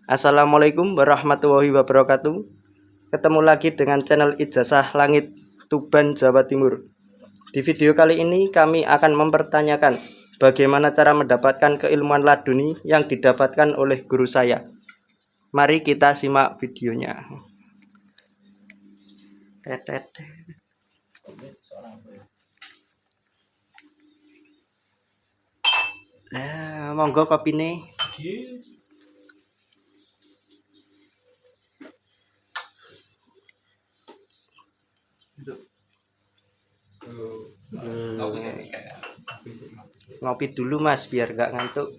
Assalamualaikum warahmatullahi wabarakatuh. Ketemu lagi dengan channel Ijazah Langit Tuban, Jawa Timur. Di video kali ini kami akan mempertanyakan bagaimana cara mendapatkan keilmuan laduni yang didapatkan oleh guru saya. Mari kita simak videonya. Nah, monggo kopine. Ngopi dulu Mas biar gak ngantuk.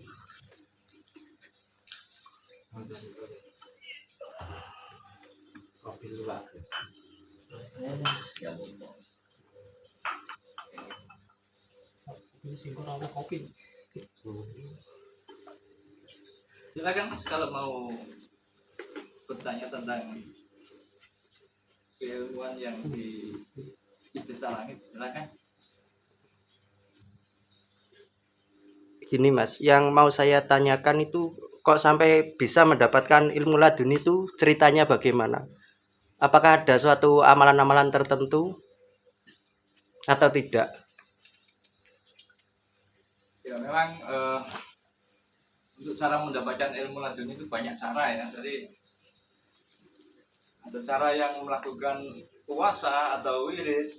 Silakan Mas kalau mau bertanya tentang keilmuan yang di Ijazah Langit, silakan. Gini Mas, yang mau saya tanyakan itu kok sampai bisa mendapatkan ilmu laduni itu ceritanya bagaimana? Apakah ada suatu amalan-amalan tertentu atau tidak? Ya memang untuk cara mendapatkan ilmu laduni itu banyak cara ya. Jadi ada cara yang melakukan puasa atau wirid,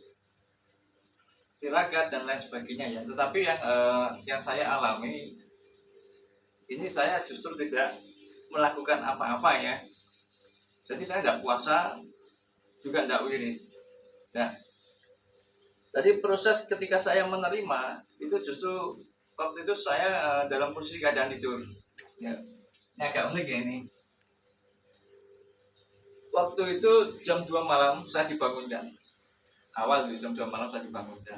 tirakat dan lain sebagainya ya. Tetapi yang saya alami ini, saya justru tidak melakukan apa-apa ya. Jadi saya tidak puasa, juga tidak wirid. Nah, jadi proses ketika saya menerima itu justru waktu itu saya dalam posisi keadaan tidur. Ya, ini agak unik ya ini. Waktu itu jam 2 malam saya dibangunkan. Awal itu jam 2 malam saya dibangunkan.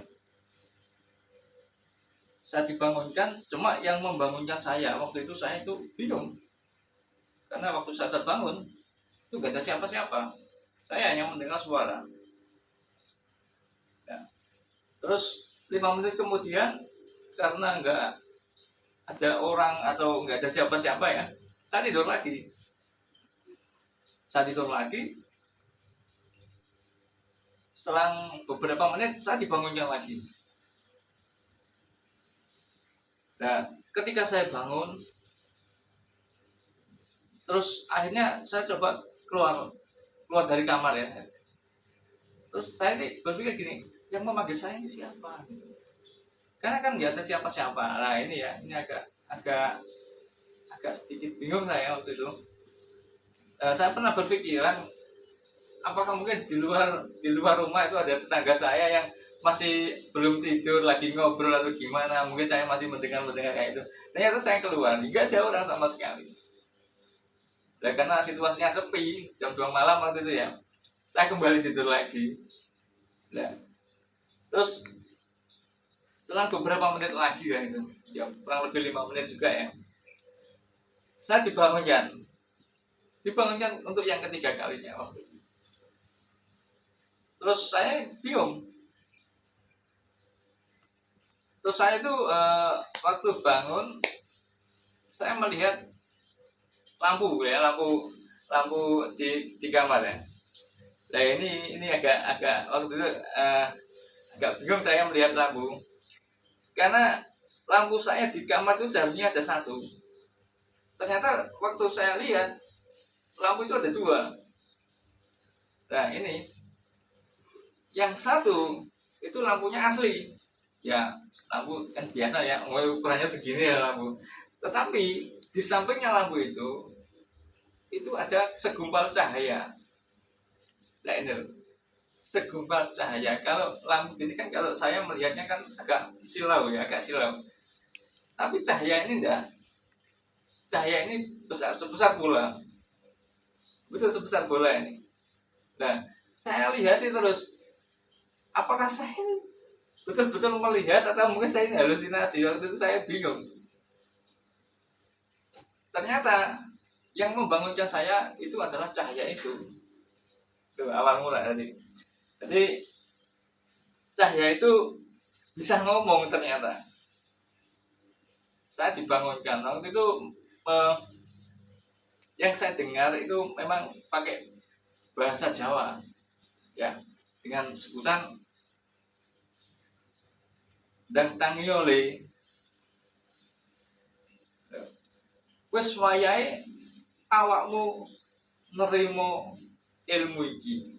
Saya dibangunkan, cuma yang membangunkan saya waktu itu, saya itu bingung. Karena waktu saya terbangun itu gak ada siapa-siapa. Saya hanya mendengar suara. Ya. Terus 5 menit kemudian, karena nggak ada orang atau nggak ada siapa-siapa ya, saya tidur lagi. Selang beberapa menit saya dibangunkan lagi. Nah, ketika saya bangun, terus akhirnya saya coba keluar dari kamar ya. Terus saya ini berpikir gini, yang memanggil saya ini siapa? Karena kan nggak ada siapa-siapa. Nah ini ya, ini agak sedikit bingung saya waktu itu. Saya pernah berpikiran, apakah mungkin di luar rumah itu ada tetangga saya yang masih belum tidur, lagi ngobrol atau gimana? Mungkin saya masih mendengar kayak itu. Ternyata saya keluar, nggak ada orang sama sekali. Nah, karena situasinya sepi, jam 2 malam waktu itu ya, saya kembali tidur lagi. Nah, terus setelah beberapa menit lagi ya itu, ya kurang lebih 5 menit juga ya, saya dibangunkan untuk yang ketiga kalinya waktu itu. Terus saya bingung. Terus saya itu waktu bangun, saya melihat lampu di kamar ya. Nah ini agak waktu itu agak bingung saya melihat lampu, karena lampu saya di kamar itu seharusnya ada satu. Ternyata waktu saya lihat lampu itu ada dua. Nah ini yang satu itu lampunya asli ya, lampu kan biasa ya, ukurannya segini ya lampu. Tetapi di sampingnya lampu itu ada segumpal cahaya. Nah ini loh, segumpal cahaya. Kalau lampu ini kan, kalau saya melihatnya kan agak silau. Tapi cahaya ini enggak. Cahaya ini sebesar bola. Betul sebesar bola ini. Nah, saya lihat itu terus. Apakah saya ini betul-betul melihat atau mungkin saya ini halusinasi? Waktu itu saya bingung. Ternyata yang membangunkan saya itu adalah cahaya itu. Itu awal mula tadi. Jadi cahaya itu bisa ngomong ternyata. Saya dibangunkan waktu itu yang saya dengar itu memang pakai bahasa Jawa, ya, dengan sebutan dan tangiole. Wes wayahe awakmu nerima ilmu iki.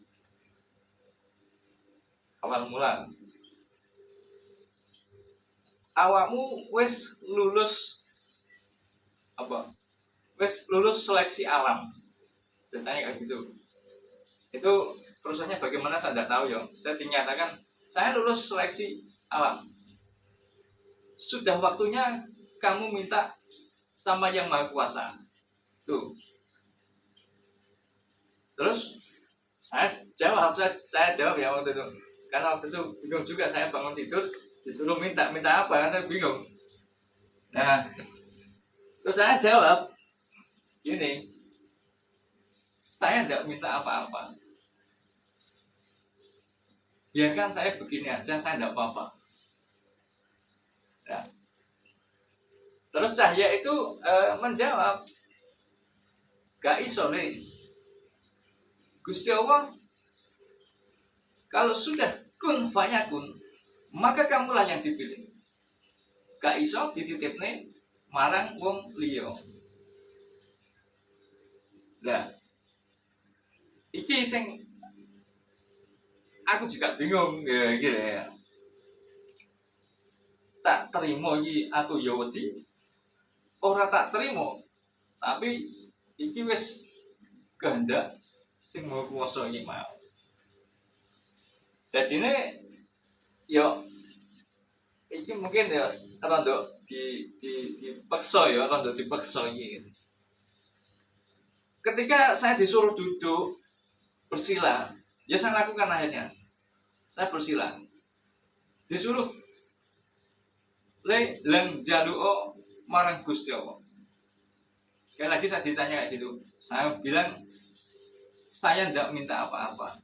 Awal mula awakmu wes lulus apa? Wes lulus seleksi alam. Ceritanya kayak gitu. Itu prosesnya bagaimana saya tidak tahu ya. Saya dinyatakan saya lulus seleksi alam. Sudah waktunya kamu minta sama yang maha kuasa. Tuh. Terus saya jawab ya waktu itu. Karena waktu itu bingung juga, saya bangun tidur disuruh minta apa, kan saya bingung. Nah, terus saya jawab gini, saya tidak minta apa-apa. Biarkan saya begini aja, saya tidak apa-apa. Ya. Terus Cahya itu menjawab, gak iso nih. Gusti Allah, kalau sudah kun fayakun, maka kamulah yang dipilih. Gak iso dititipne marang wong liya. Nah, iki sing aku juga bingung ya gitu ya. Tak terima iki aku ya wedi, ora tak terima. Tapi iki wis kehendak sing mau kuasa iki mau. Dadine yo iki mungkin ya rada dipaksa ya, rada dipaksa iki. Ketika saya disuruh duduk bersila, ya saya lakukan akhirnya. Saya bersila. Disuruh leng jaluo marang Gusti Allah. Sekali lagi saya ditanya kayak gitu. Saya bilang saya tidak minta apa-apa.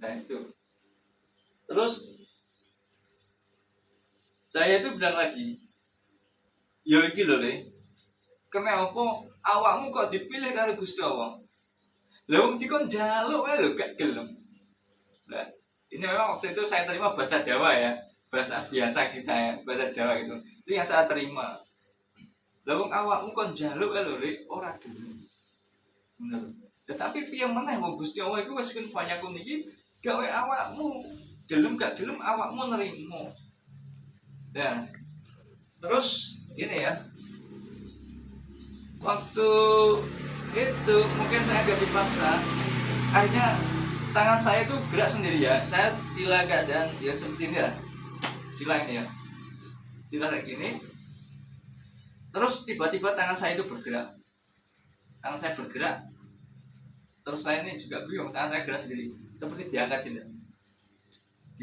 Nah itu. Terus saya itu bilang lagi, yo iki lho Le, kenapa awakmu kok dipilih karo Gusti Allah? Lah wong dikon njaluk wae lho gak gelem. Nah, ini memang waktu itu saya terima bahasa Jawa ya, bahasa biasa kita ya, bahasa Jawa itu. Itu yang saya terima. Lah wong awakmu kon njaluk wae lho Le, ora gelem. Bener. Tetapi piye meneh wong Gusti Allah iku wis kun fayakun iki gawe awakmu gelem gak gelem awakmu nerima. Dan terus ini ya, waktu itu mungkin saya agak dipaksa, akhirnya tangan saya itu gerak sendiri ya. Saya sila keadaan ya seperti ini lah, sila ini ya, sila kayak gini. Terus tiba-tiba tangan saya itu bergerak, tangan saya bergerak. Terus saya ini juga bingung, tangan saya gerak sendiri, seperti diangkat sini,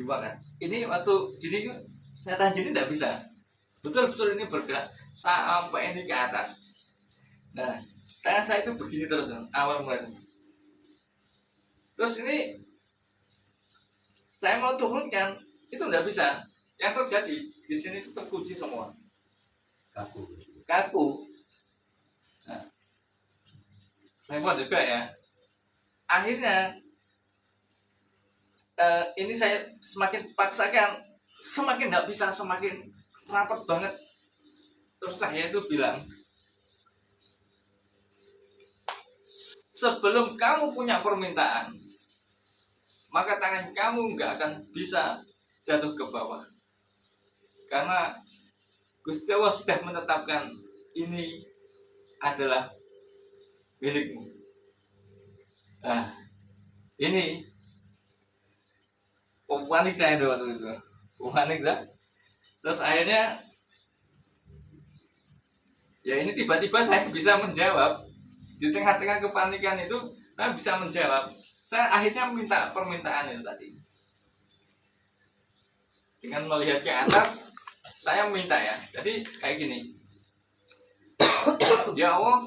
kan. Ini waktu gini saya tahan gini tidak bisa, betul-betul ini bergerak sampai ini ke atas. Nah, tangan saya itu begini terus awal mulai. Terus ini saya mau turunkan itu tidak bisa. Yang terjadi di sini itu terkunci semua, kaku. Nah, repot juga ya. Akhirnya ini saya semakin paksakan, semakin tidak bisa, semakin rapat banget. Terus saya itu bilang, sebelum kamu punya permintaan, maka tangan kamu nggak akan bisa jatuh ke bawah. Karena Gusti Allah sudah menetapkan ini adalah milikmu. Nah, ini panik saya tuh waktu itu. Panik dah. Terus akhirnya ya ini tiba-tiba saya bisa menjawab. Di tengah-tengah kepanikan itu saya bisa menjawab. Saya akhirnya minta permintaan itu tadi. Dengan melihat ke atas, saya minta ya. Jadi kayak gini. Ya Allah,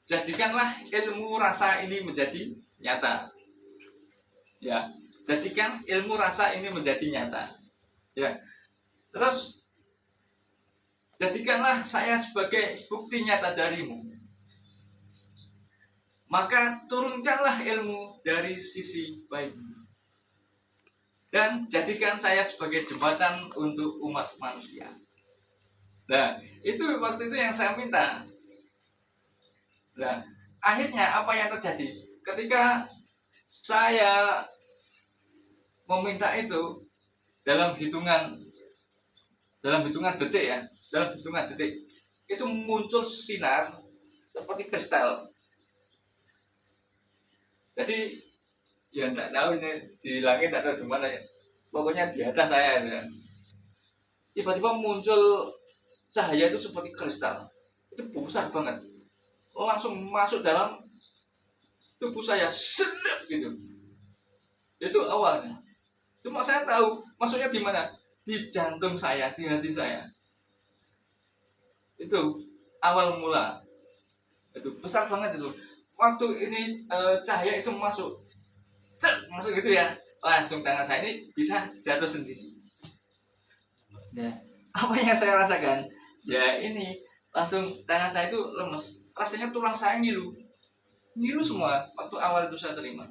jadikanlah ilmu rasa ini menjadi nyata. Ya, jadikan ilmu rasa ini menjadi nyata. Ya. Terus jadikanlah saya sebagai bukti nyata darimu. Maka turunkanlah ilmu dari sisi baikmu. Dan jadikan saya sebagai jembatan untuk umat manusia. Nah, itu waktu itu yang saya minta. Nah, akhirnya apa yang terjadi? Ketika saya meminta itu dalam hitungan detik ya, dalam hitungan detik itu muncul sinar seperti kristal. Jadi ya tidak tahu ini di langit atau di mana ya. Pokoknya di atas saya ya. Tiba-tiba muncul cahaya itu seperti kristal. Itu besar banget. Langsung masuk dalam tubuh saya, sedap gitu. Itu awalnya. Cuma saya tahu maksudnya di mana? Di jantung saya, di hati saya. Itu awal mula. Itu besar banget itu. Waktu ini cahaya itu masuk gitu ya, langsung tangan saya ini bisa jatuh sendiri. Nah, apa yang saya rasakan? Ya ini langsung tangan saya itu lemes. Rasanya tulang saya ngilu semua waktu awal itu saya terima.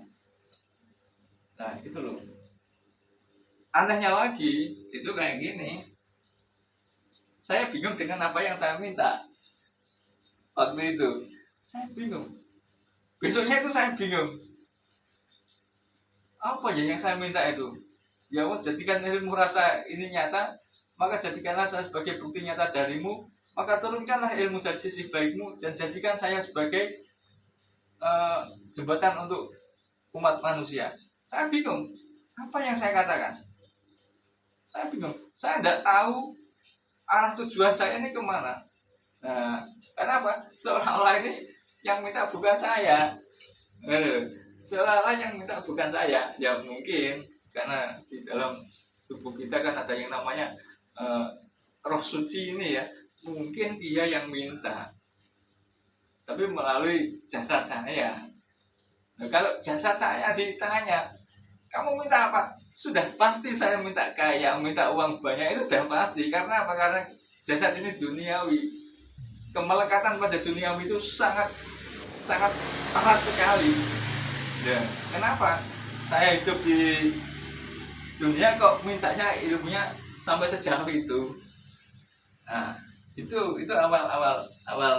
Nah itu loh. Anehnya lagi itu kayak gini. Saya bingung dengan apa yang saya minta waktu itu. Saya bingung. Besoknya itu saya bingung. Apa ya yang saya minta itu? Ya Allah, jadikan ilmu rasa ini nyata, maka jadikanlah saya sebagai bukti nyata darimu, maka turunkanlah ilmu dari sisi baikmu, dan jadikan saya sebagai jembatan untuk umat manusia. Saya bingung. Apa yang saya katakan? Saya bingung. Saya tidak tahu arah tujuan saya ini kemana. Nah, kenapa? Seolah-olah ini yang minta bukan saya. Seolah-olah yang minta bukan saya. Ya mungkin karena di dalam tubuh kita kan ada yang namanya roh suci ini ya. Mungkin dia yang minta, tapi melalui jasad saya. Nah, kalau jasad saya di tangannya, kamu minta apa? Sudah pasti saya minta kaya, minta uang banyak, itu sudah pasti. Karena apa? Karena jasad ini duniawi. Kemelekatan pada duniawi itu sangat erat sekali. Ya, kenapa saya hidup di dunia kok mintanya ilmunya sampai sejauh itu? Nah, itu awal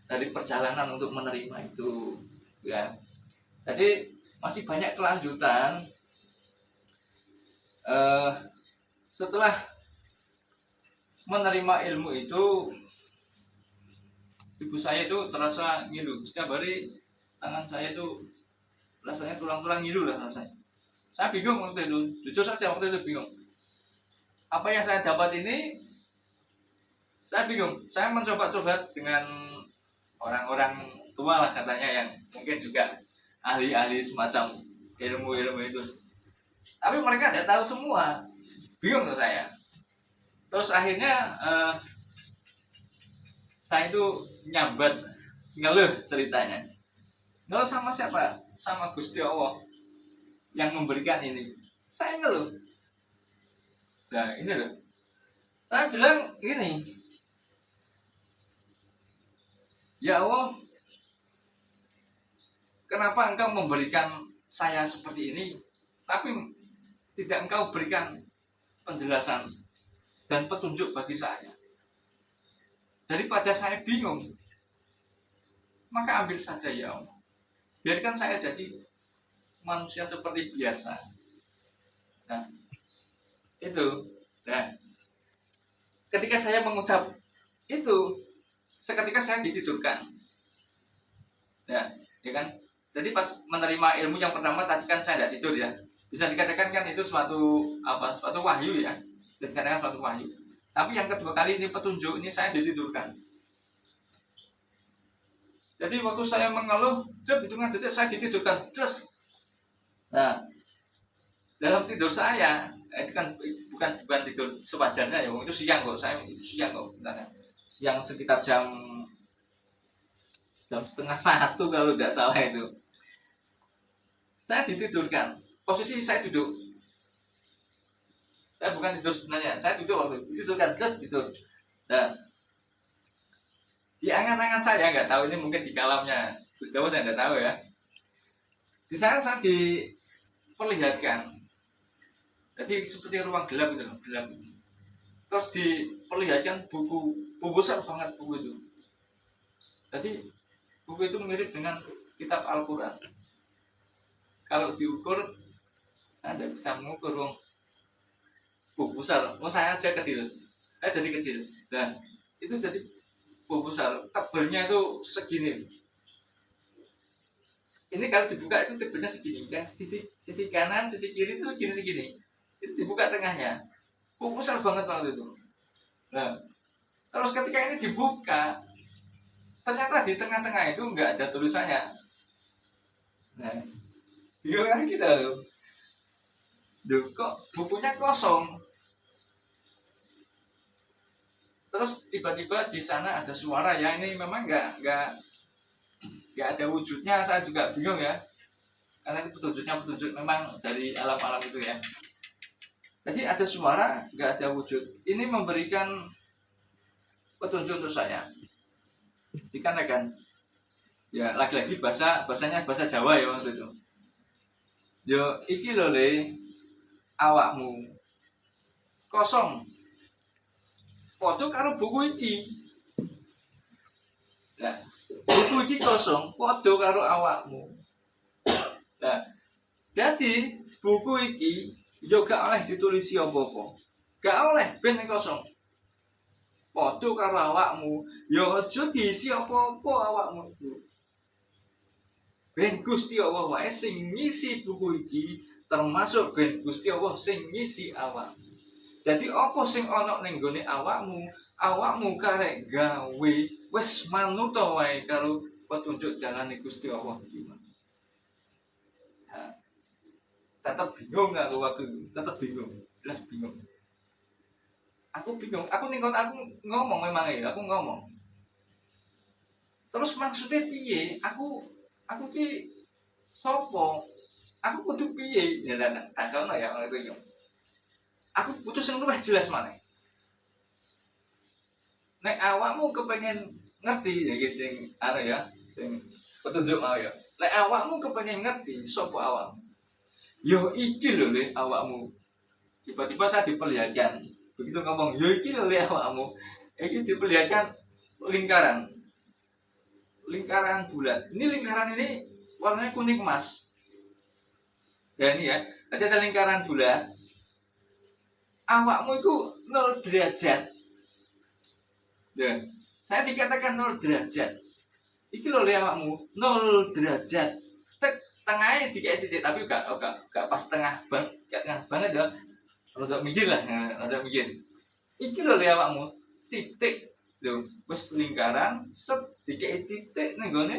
dari perjalanan untuk menerima itu, ya. Jadi masih banyak kelanjutan. Setelah menerima ilmu itu, ibu saya itu terasa ngilu. Setiap hari tangan saya itu rasanya tulang-tulang ngilu lah rasanya. Saya bingung waktu itu, jujur saja waktu itu bingung. Apa yang saya dapat ini, saya bingung. Saya mencoba-coba dengan orang-orang tua lah katanya yang mungkin juga ahli-ahli semacam ilmu-ilmu itu. Tapi mereka tidak tahu semua. Bingung tuh saya. Terus akhirnya saya itu nyambat, ngeluh ceritanya. Ngeluh sama siapa? Sama Gusti Allah yang memberikan ini. Saya ngeluh. Nah ini loh. Saya bilang gini, ya Allah, kenapa engkau memberikan saya seperti ini, tapi tidak engkau berikan penjelasan dan petunjuk bagi saya? Daripada saya bingung, maka ambil saja ya Allah. Biarkan saya jadi manusia seperti biasa. Nah, itu. Nah, ketika saya mengucap itu, seketika saya ditidurkan. Ya kan? Jadi pas menerima ilmu yang pertama tadi kan saya tidak tidur ya. Bisa dikatakan kan itu suatu wahyu ya. Bisa dikatakan suatu wahyu. Tapi yang kedua kali ini petunjuk, ini saya ditidurkan. Jadi waktu saya mengeluh, hitungan detik saya ditidurkan. Terus, nah dalam tidur saya itu kan bukan tidur sewajarnya ya, itu siang kok. Saya siang kok, siang sekitar jam 12:30 kalau tidak salah itu. Saya ditidurkan. Posisi saya duduk. Saya bukan tidur sebenarnya, saya duduk waktu itu. Ditidurkan, terus tidur. Nah, Di angan-angan saya, nggak tahu ini mungkin di kalamnya Gus Dawo, saya nggak tahu ya. Di sana saya diperlihatkan, jadi seperti ruang gelap gitu loh, gelap. Terus diperlihatkan buku besar banget buku itu. Jadi buku itu mirip dengan kitab Al-Quran. Kalau diukur, saya tidak bisa mengukur buku besar. Saya aja kecil, saya jadi kecil. Dan itu jadi buku besar, tebelnya itu segini. Ini kalau dibuka itu tebelnya segini, kan sisi kanan, sisi kiri itu segini. Itu dibuka tengahnya, buku besar banget waktu itu. Nah, terus ketika ini dibuka, ternyata di tengah-tengah itu nggak ada tulisannya. Nah, gimana kita loh? Duh, kok bukunya kosong? Terus tiba-tiba di sana ada suara ya, ini memang nggak ada wujudnya, saya juga bingung ya. Karena itu petunjuk memang dari alam-alam itu ya. Jadi ada suara, nggak ada wujud. Ini memberikan petunjuk untuk saya. Dikarenakan ya lagi-lagi bahasanya bahasa Jawa ya waktu itu. Yo iki lho le awakmu kosong. Padha karo buku iki. Nah, buku iki kosong, padha karo awakmu. Nah, jadi buku iki yo gak oleh ditulisi apa-apa. Gak oleh ben kosong. Padha karo awakmu, yo aja diisi apa-apa awakmu iku. Ben Gusti Allah wae sing ngisi buku iki, termasuk ben Gusti Allah sing ngisi awakmu. Jadi apa sing ana ning gone awakmu karek gawe wis manut wae karo petunjuk dalane Gusti Allah iki. Nah, tetap bingung aku waktu itu, tetap bingung, jelas bingung. Aku bingung, aku ngomong memang ya, aku ngomong. Terus maksudnya piye? Aku ki sopo? Aku kudu piye? Ya tak kono ya ngono iku. Aku butuh sing luwih jelas maneh. Nek awakmu kepengen ngerti ya sing sing petunjuk mau ya. Nek awakmu kepengen ngerti sapa awakmu? Yo iki lho le awakmu. Tiba-tiba saya diperlihatkan. Begitu ngomong, yo iki lho le awakmu. Iki diperlihatkan lingkaran. Lingkaran bulat. Ini lingkaran ini warnanya kuning emas. Ya ini ya. Ada lingkaran bulat. Awakmu itu 0 derajat. Ya, saya dikatakan 0 derajat. Iki lho le awakmu 0 derajat. Tengahnya titik tapi gak pas tengah banget ya. Rada mikir lah, rada mikir. Iki lho le awakmu titik lho, wis lingkaran set titik ning gone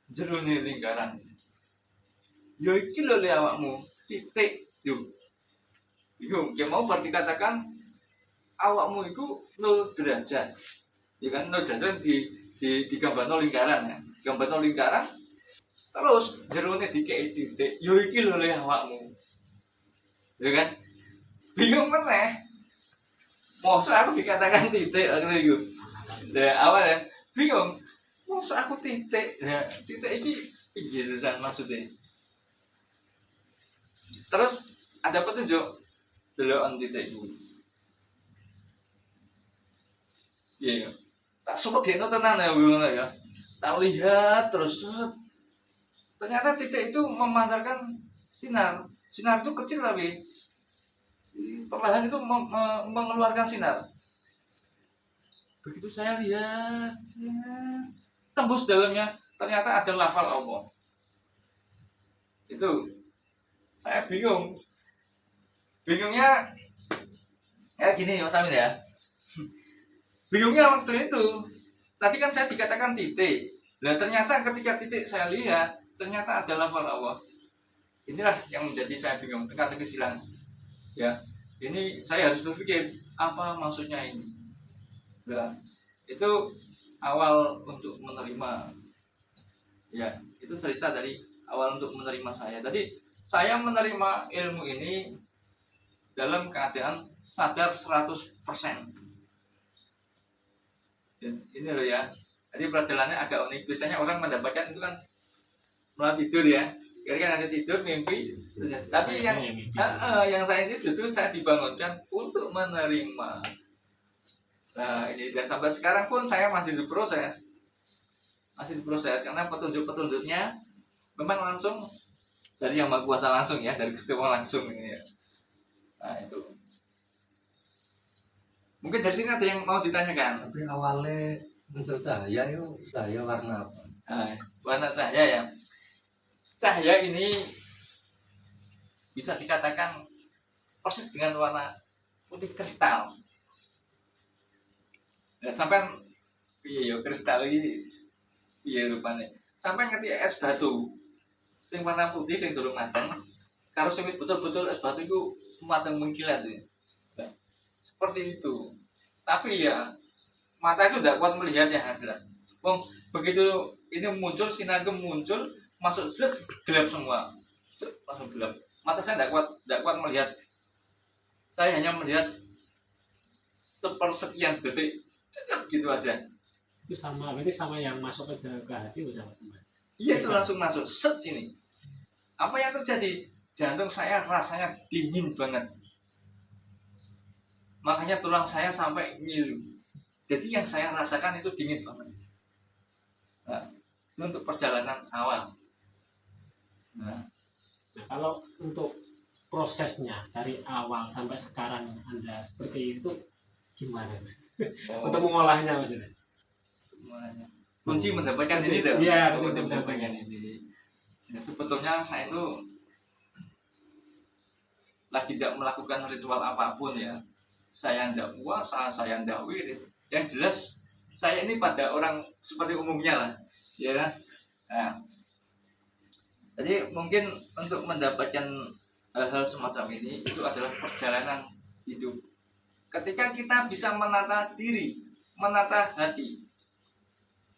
jerone lingkaran. Ya iki lho le awakmu titik yo. Iku yang mau berarti katakan awakmu itu 0 derajat. Ya kan 0 derajat di gambar 0 lingkaran ya. Gambar 0 lingkaran terus jerone dikei titik. Yo iki lho le awakmu. Ya kan? Bingung meneh. Masa aku dikatakan titik ngono iku. Lah awal ya bingung. Masa aku titik. Nah, titik iki piye maksudnya? Terus ada petunjuk delokan titik itu. Iya. Tak sumedekno tenan ya ngono ya. Tak lihat terus ternyata titik itu memancarkan sinar. Sinar itu kecil tapi perlahan itu mengeluarkan sinar. Begitu saya lihat, tembus dalamnya ternyata ada lafal Allah. Itu saya bingung. Bingungnya ya gini Mas Amin ya. Bingungnya waktu itu tadi kan saya dikatakan titik. Nah ternyata ketika titik saya lihat ternyata ada lafal Allah. Inilah yang menjadi saya bingung, teka-teki silang. Ya, ini saya harus berpikir apa maksudnya ini. Nah, itu awal untuk menerima. Ya, itu cerita dari awal untuk menerima saya. Tadi saya menerima ilmu ini dalam keadaan sadar 100%. Dan ini loh ya. Jadi perjalanannya agak unik. Biasanya orang mendapatkan itu kan malah tidur ya. Kira kan nanti tidur mimpi. Tapi yang saya ini justru saya dibangunkan untuk menerima. Nah ini, dan sampai sekarang pun saya masih diproses, karena petunjuk-petunjuknya memang langsung dari Yang Maha Kuasa langsung ya, dari Gusti Allah langsung ini ya. Nah itu. Mungkin dari sini ada yang mau ditanyakan. Tapi awalnya untuk cahaya itu cahaya warna apa? Nah, warna cahaya ya. Cahaya ini bisa dikatakan persis dengan warna putih kristal. Nah, sampai iya kristal ini iya rupanya. Sampai ngerti es batu. Sing warna putih sing durung mateng. Karo sing betul-betul es batu itu mateng mengkilat ya. Nah, seperti itu. Tapi ya mata itu tidak kuat melihat yang jelas. Wong begitu ini muncul, sinar itu muncul, masuk jelas gelap semua, langsung gelap. Mata saya tidak kuat melihat. Saya hanya melihat sepersekian detik, gitu aja. Itu sama, berarti sama yang masuk ke hati sama. Iya itu langsung masuk, set sini. Apa yang terjadi? Jantung saya rasanya dingin banget. Makanya tulang saya sampai ngilu. Jadi yang saya rasakan itu dingin banget. Nah, itu untuk perjalanan awal. Nah, kalau untuk prosesnya dari awal sampai sekarang Anda seperti itu gimana? Untuk mengolahnya maksudnya? Kunci mendapatkan ini dong. Iya, kunci mendapatkan ini. Ya, sebetulnya saya itu lagi tidak melakukan ritual apapun ya. Saya tidak puasa, saya tidak wirid. Yang jelas saya ini pada orang seperti umumnya lah, ya. Nah, jadi mungkin untuk mendapatkan hal-hal semacam ini itu adalah perjalanan hidup. Ketika kita bisa menata diri, menata hati,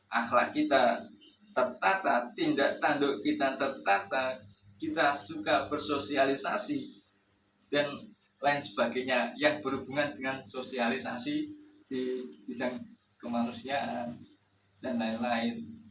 akhlak kita tertata, tindak tanduk kita tertata, kita suka bersosialisasi dan lain sebagainya yang berhubungan dengan sosialisasi di bidang kemanusiaan dan lain-lain.